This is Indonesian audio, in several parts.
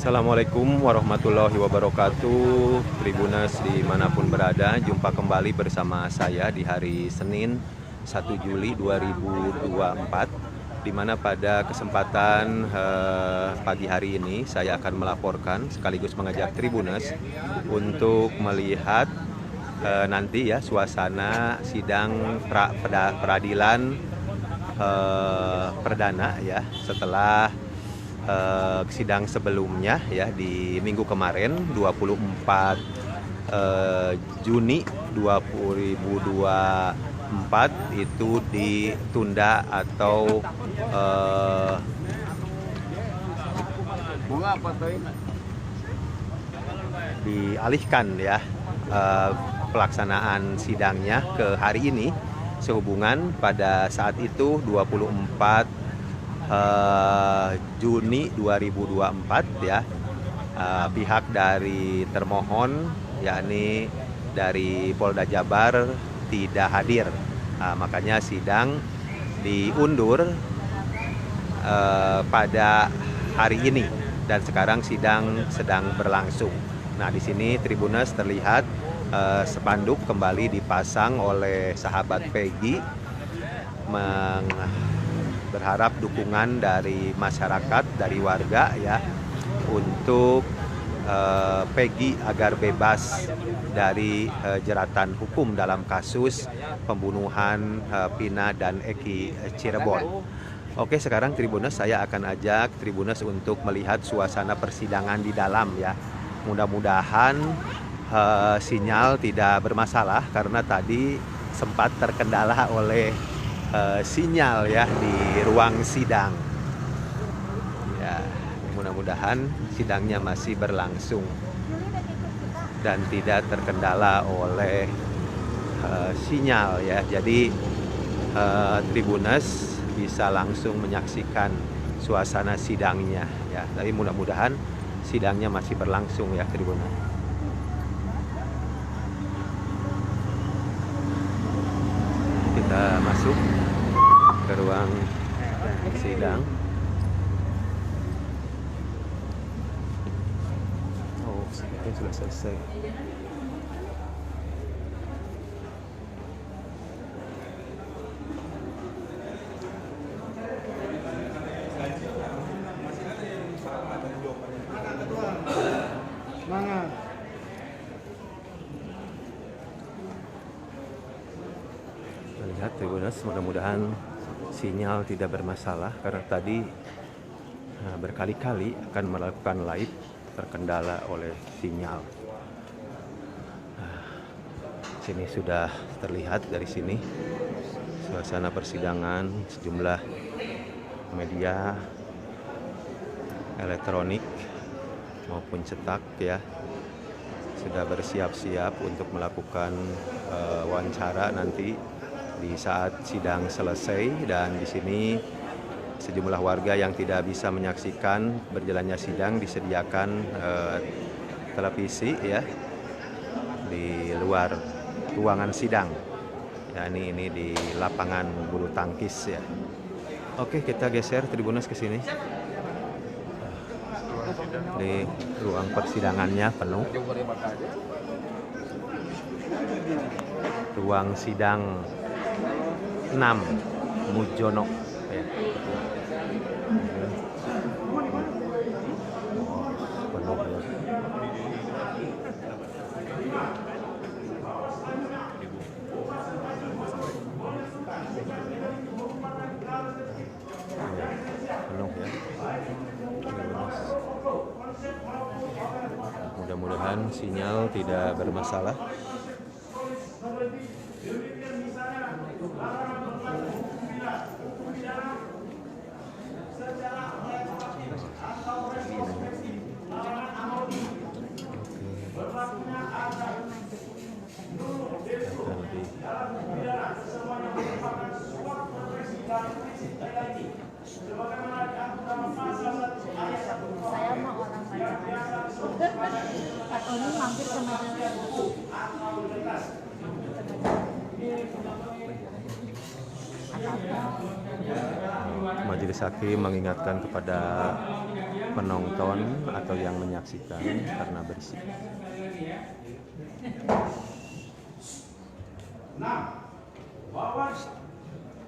Assalamualaikum warahmatullahi wabarakatuh. Tribuners dimanapun berada, jumpa kembali bersama saya di hari Senin 1 Juli 2024, di mana pada kesempatan pagi hari ini saya akan melaporkan sekaligus mengajak Tribuners untuk melihat nanti ya suasana sidang peradilan perdana ya setelah sidang sebelumnya ya di minggu kemarin 24 Juni 2024 itu ditunda atau dialihkan ya pelaksanaan sidangnya ke hari ini sehubungan pada saat itu 24 Juni 2024 ya pihak dari termohon yakni dari Polda Jabar tidak hadir, makanya sidang diundur pada hari ini dan sekarang sidang sedang berlangsung. Nah di sini Tribuners terlihat spanduk kembali dipasang oleh sahabat Peggy berharap dukungan dari masyarakat, dari warga ya untuk Peggy agar bebas dari jeratan hukum dalam kasus pembunuhan Vina dan Eki Cirebon. Oke, sekarang Tribuners saya akan ajak Tribuners untuk melihat suasana persidangan di dalam ya. Mudah-mudahan sinyal tidak bermasalah karena tadi sempat terkendala oleh sinyal ya di ruang sidang ya. Mudah-mudahan sidangnya masih berlangsung dan tidak terkendala oleh sinyal ya, jadi Tribuners bisa langsung menyaksikan suasana sidangnya ya. Tapi mudah-mudahan sidangnya masih berlangsung ya Tribuners. Kita masuk ke ruang sidang. Oh, sepertinya sudah selesai. Semangat. Lihat Tribuners, mudah-mudahan sinyal tidak bermasalah karena tadi berkali-kali akan melakukan live terkendala oleh sinyal. Sini sudah terlihat dari sini suasana persidangan, sejumlah media elektronik maupun cetak ya sudah bersiap-siap untuk melakukan wawancara nanti di saat sidang selesai. Dan di sini sejumlah warga yang tidak bisa menyaksikan berjalannya sidang disediakan televisi ya di luar ruangan sidang. Ya ini di lapangan bulu tangkis ya. Oke, kita geser Tribuners ke sini. Di ruang persidangannya penuh. Ruang sidang 6 Mujono ya. Penuh ya. Penuh ya. Mudah-mudahan sinyal tidak bermasalah. Saya mah orang Pak Tony mampir ke Majelis hakim mengingatkan kepada penonton atau yang menyaksikan karena berisik. Nah, bahwa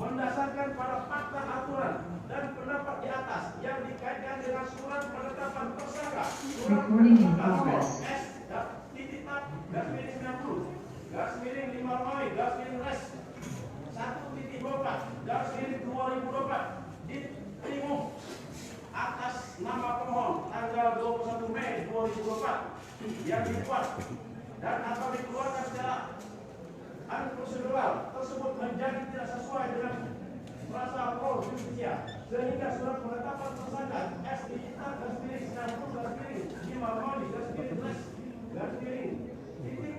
mendasarkan pada fakta aturan dan pendapat di atas yang dikaitkan dengan surat penetapan tersangka surat penetapan S titik tab garis miring 90 garis miring 5 Romawi garis miring res 1.24 garis miring 2024 diterima atas nama pemohon tanggal 21 Mei 2024 yang dibuat dan atau dikeluarkan secara prosedural tersebut menjadi tidak sesuai dengan frasa pro justisia sehingga surat penetapan tersangka S digital garis miring 90 garis miring 5 Romawi garis miring res garis miring titik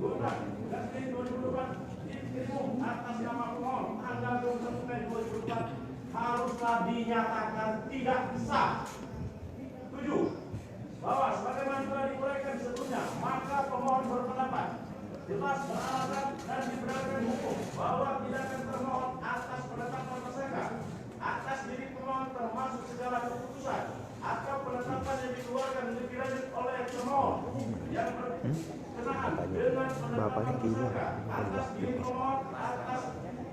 12 garis miring 2024 diterima atas nama pemohon tanggal 21 Mei 2024 haruslah dinyatakan tidak sah. 7. Bahwa sebagaimana telah diuraikan sebelumnya, maka pemohon berpendapat jelas beralasan dan dibenarkan hukum bahwa tindakan termohon atas penetapan tersangka atas diri pemohon termasuk segala keputusan atau penetapan yang dikeluarkan lebih lanjut oleh termohon yang berkenaan dengan penetapan tersangka atas diri pemohon atas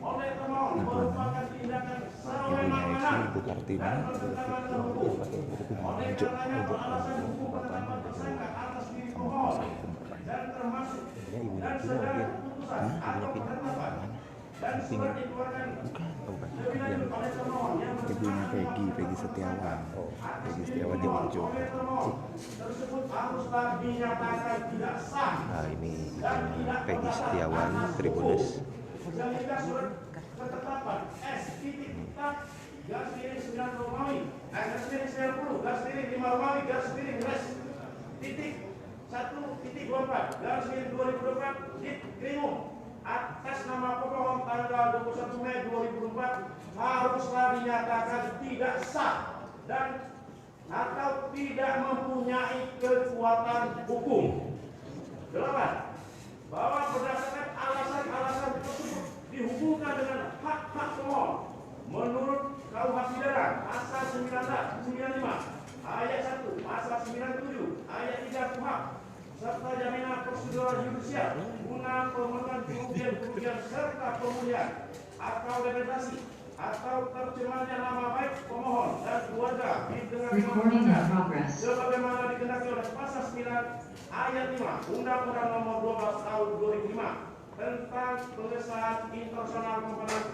oleh termohon merupakan tindakan sewenang-wenang dan bertentangan dengan hukum. Oleh karenanya beralasan hukum penetapan tersangka atas diri pemohon dan termasuk dan segala keputusan atau penetapan dan surat dikeluarkan lebih lanjut oleh termohon yang Ibunya Peggy Setiawan. Peggy Setiawan di Mojo. tersebut haruslah dinyatakan tidak sah. Nah, ini ibunya Peggy Setiawan, Tribunus. Sehingga surat ketetapan S titik tab garis miring 9 Romawi garis miring 90 garis miring 5 Romawi garis miring res titik 1.24 garis miring 2024 diterima atas nama pemohon tanggal 21 Mei 2024 haruslah dinyatakan tidak sah dan atau tidak mempunyai kekuatan hukum. 8. Bahwa berdasarkan alasan-alasan tersebut dihubungkan dengan hak-hak pemohon menurut KUH Pidana pasal 95 ayat 1, pasal 97 ayat 3 KUHP serta jaminan prosedural yudisial guna pemenuhan kerugian serta pemulihan atau rehabilitasi atau tercemarnya nama baik pemohon dan keluarga di tengah masyarakat sebagaimana dikehendaki oleh pasal 9 ayat 5 Undang-Undang Nomor 12 Tahun 2005 tentang pengesahan internasional komponen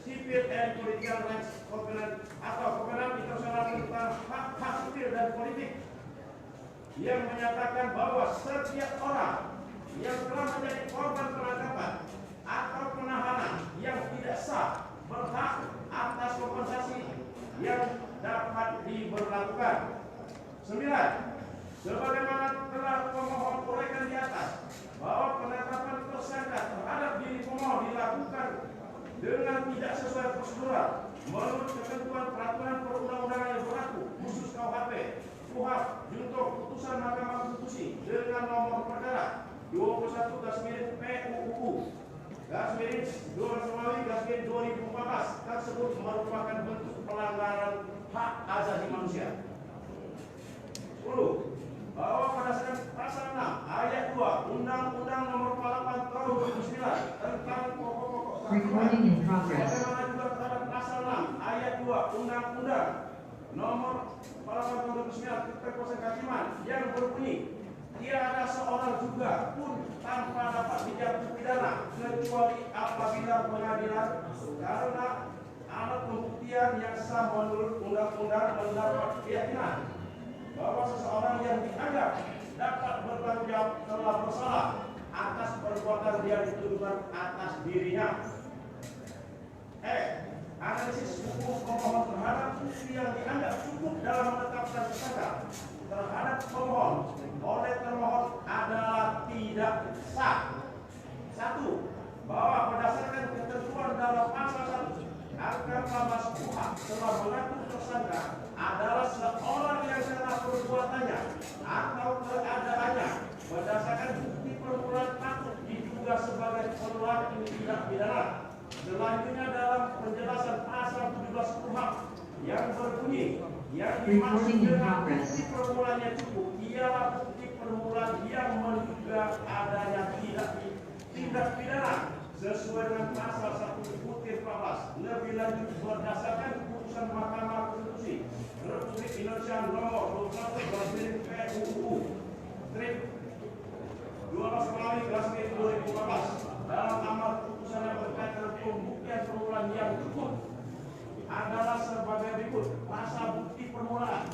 sipil dan political rights covenant atau kovenant internasional tentang hak-hak sipil dan politik yang menyatakan bahwa setiap orang yang telah menjadi korban penangkapan atau penahanan yang tidak sah berhak atas kompensasi yang dapat diberlakukan. 9. Sebagaimana telah pemohon uraikan di atas bahwa penetapan tersangka terhadap diri pemohon dilakukan dengan tidak sesuai prosedural menurut ketentuan peraturan perundang-undangan yang berlaku khusus KUHP, KUHP junto putusan Mahkamah Konstitusi dengan nomor perkara 21 garis miring PUU garis miring 2 Romawi garis miring 2014 tersebut merupakan bentuk pelanggaran hak asasi manusia. 10. Bahwa berdasarkan pasal 6 ayat 2 Undang-Undang Nomor 48 Tahun 2009 tentang pokok-pokok Recording in progress. bagaimana juga terhadap pasal 6 ayat 2 Undang-Undang Nomor 48 Tahun 2009 tentang proses kehakiman yang berbunyi tiada seorang juga pun tanpa dapat dijatuhi pidana kecuali apabila pengadilan karena alat pembuktian yang sah menurut undang-undang mendapat keyakinan bahwa seseorang yang dianggap dapat bertanggung jawab telah bersalah atas perbuatan yang dituduhkan atas dirinya. Analisis hukum pemohon terhadap bukti yang dianggap cukup dalam menetapkan tersangka terhadap pemohon oleh termohon adalah tidak sah. 1. Bahwa berdasarkan ketentuan dalam pasal 1 angka 14 KUHP telah mengatur tersangka adalah seorang yang karena perbuatannya atau keadaannya berdasarkan bukti permulaan patut diduga sebagai pelaku tindak pidana. Selanjutnya yang berbunyi yang dimaksud dengan bukti permulaan yang cukup ialah bukti permulaan yang menduga adanya tindak pidana sesuai dengan pasal 1 butir 14 lebih lanjut berdasarkan keputusan Mahkamah Konstitusi Republik Indonesia nomor 21 PUU strip 12/2014 dalam amal putusan yang berkaitan pembuktian permulaan yang cukup adalah sebagai berikut. Pasal bukti permulaan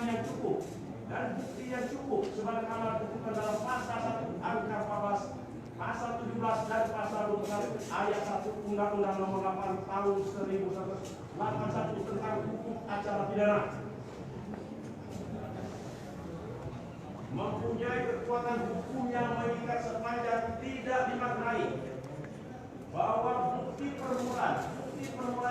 yang cukup dan bukti yang cukup sebagaimana ditentukan dalam pasal 1 angka 14, pasal 17 dan pasal 21 ayat 1 Undang-Undang Nomor 8 Tahun 1981 tentang hukum acara pidana. Mempunyai kekuatan hukum yang mengikat sepanjang tidak dimaknai bahwa bukti permulaan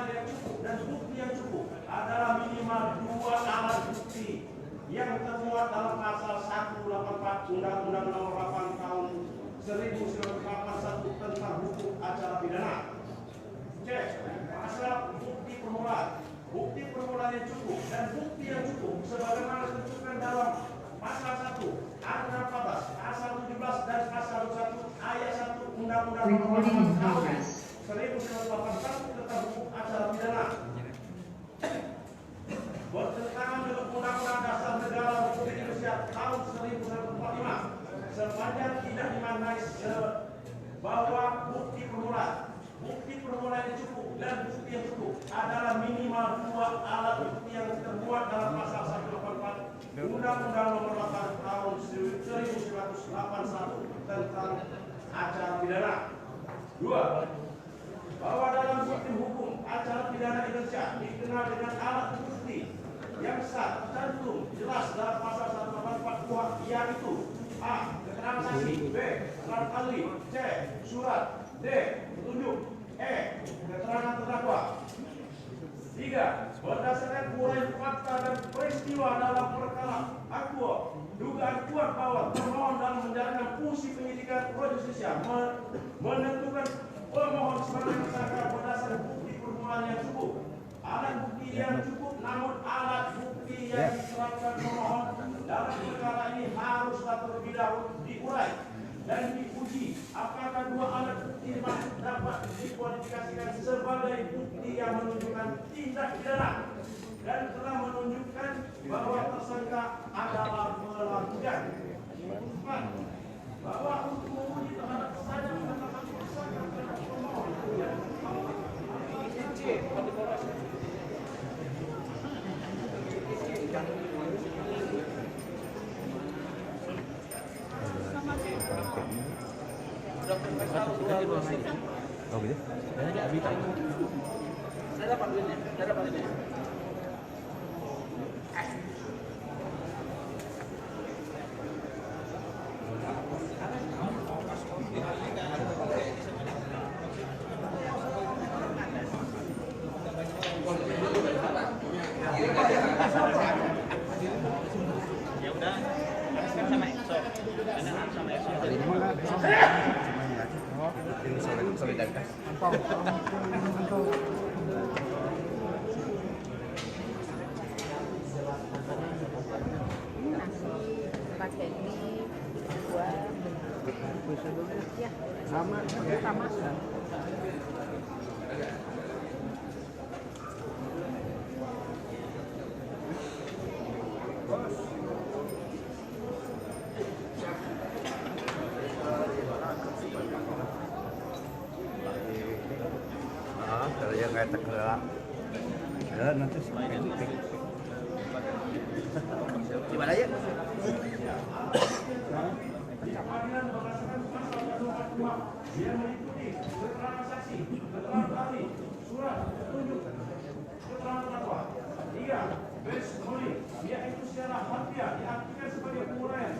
yang cukup dan bukti yang cukup adalah minimal 2 alat bukti yang termuat dalam pasal 184 Undang-Undang Nomor 8 Tahun 1981 tentang hukum acara pidana. Cek pasal bukti permulaan yang cukup dan bukti yang cukup sebagaimana ditentukan dalam pasal 1 angka 14, pasal 17 dan pasal 21 ayat 1 Undang-Undang Nomor 8 Tahun 1981 tentang hukum acara pidana. Bertentangan dengan Undang-Undang Dasar Negara Republik Indonesia tahun 1945 sepanjang tidak dimaknai bahwa bukti permulaan yang cukup dan bukti yang cukup adalah minimal 2 alat bukti yang termuat dalam pasal 184 Undang-Undang Nomor 8 Tahun 1981 tentang acara pidana. 2. Bahwa dalam sistem hukum acara pidana Indonesia dikenal dengan alat bukti yang sah tercantum jelas dalam pasal 184 kuhap, yaitu A. Keterangan saksi, B. Keterangan ahli, C. Surat, D. Petunjuk, E. Keterangan terdakwa. 3. Berdasarkan uraian fakta dan peristiwa dalam perkara akuo, dugaan kuat bahwa termohon dalam menjalankan fungsi penyidikan pro justisia menentukan pemohon sebagai tersangka berdasarkan bukti permulaan yang cukup, alat bukti yang cukup, namun alat bukti yang diserahkan pemohon dalam perkara ini haruslah terlebih dahulu diurai dan diuji apakah 2 alat bukti dimaksud dapat dikualifikasikan sebagai bukti yang menunjukkan tindak pidana dan telah menunjukkan bahwa tersangka adalah melakukan. 4. Bahwa untuk menguji terhadap sadar penetapan tersangka terhadap pemohon yang Oh gitu? Saya dapat ini. Solidaritas. Nasi spaghetti 2. Ya, sama. Kerja kayak terkelak. Ya nanti gimana ya? Pengadilan berdasarkan pasal 142 yang meliputi keterangan saksi, keterangan ahli, surat, petunjuk, keterangan terdakwa. 3. Base calling, yaitu secara harfiah diartikan sebagai penguraian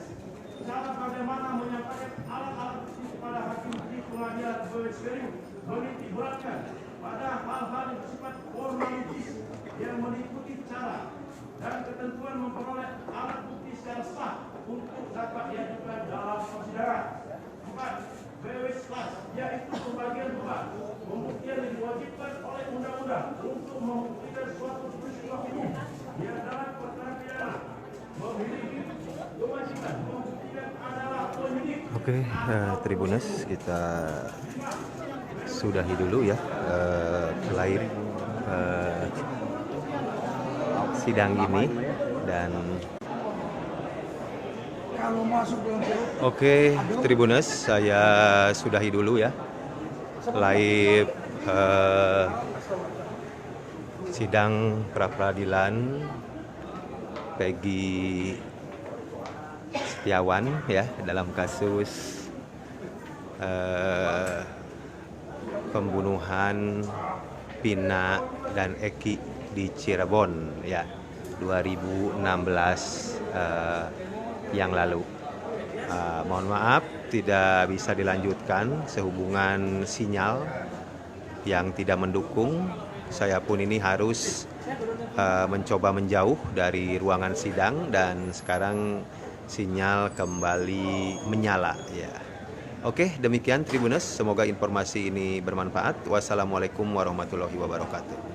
cara bagaimana menyampaikan alat-alat bukti kepada hakim di pengadilan menitik beratkan pada hal-hal yang bersifat formalitis yang meliputi cara dan ketentuan memperoleh alat bukti secara sah untuk dapat diajukan dalam persidangan. 4. Bewis kelas, yaitu pembagian beban pembuktian yang diwajibkan oleh undang-undang adalah untuk membuktikan suatu peristiwa hukum yang dalam perkara pidana memiliki kewajiban membuktikan adalah penyidik. Oke, Tribuners, kita sudahi dulu ya live sidang ini dan oke, Tribuners, saya sudahi dulu ya live sidang pra-peradilan Peggy Setiawan ya dalam kasus pembunuhan Pina dan Eki di Cirebon ya 2016 yang lalu. Mohon maaf tidak bisa dilanjutkan sehubungan sinyal yang tidak mendukung. Saya pun ini harus mencoba menjauh dari ruangan sidang dan sekarang sinyal kembali menyala ya. Oke, demikian Tribuners, semoga informasi ini bermanfaat. Wassalamualaikum warahmatullahi wabarakatuh.